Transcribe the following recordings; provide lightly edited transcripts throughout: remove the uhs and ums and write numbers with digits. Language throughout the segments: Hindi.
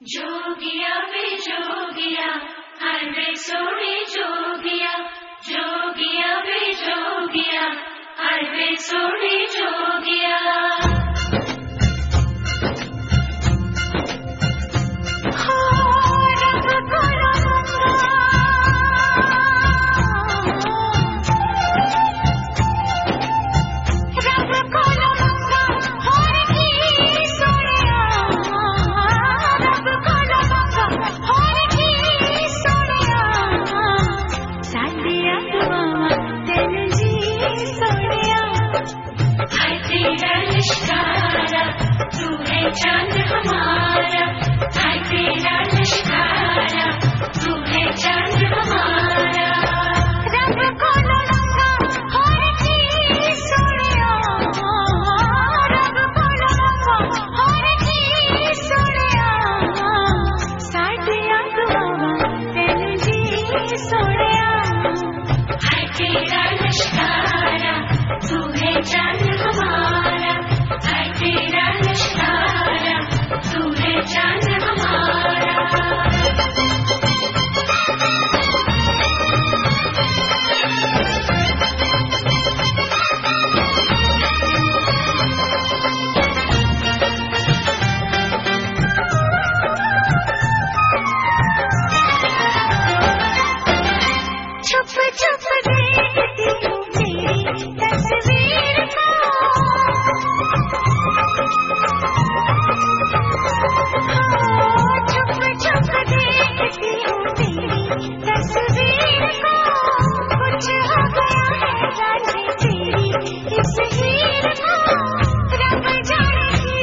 जोगिया वे जोगिया, हाय वे सोने जोगिया। जोगिया वे जोगिया, हाय वे सोने जोगिया। चांद हमारा, हाय तेरा लिशकारा, तू है चांद हमारा। रब को रंगा हर की सोनिया, रब को रंगा हर की सोनिया। साडिया दुआवां तेनू जी सोनिया, हाय तेरा लिशकारा, तू है चांद हमारा। हाय तेरा लिशकारा, तू है चांद हमारा। छुप छुप देखती हूँ तेरी तस्वीर को, छुप छुप देखती हूँ तेरी तस्वीर को। कुछ हो गया है जाने तेरी इस हीर को, रब जाने की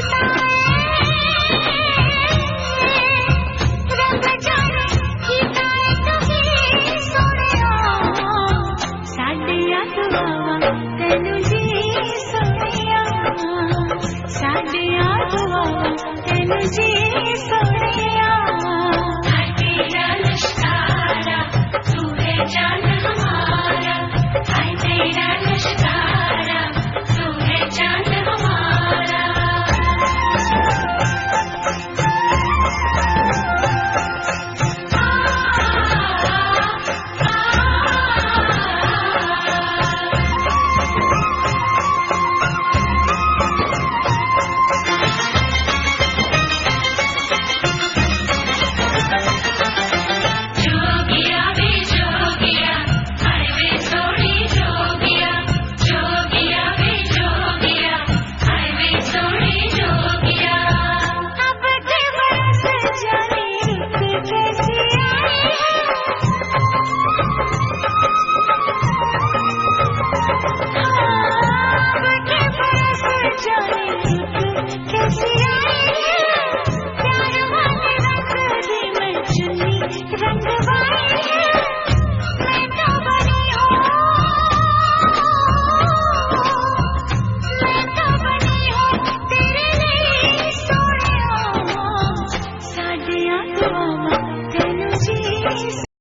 रब जाने की तुम्हें सोनिया। साडिया दुआवां तेनू जी सोनिया, साडिया दुआवां तेनू जी सोनिया।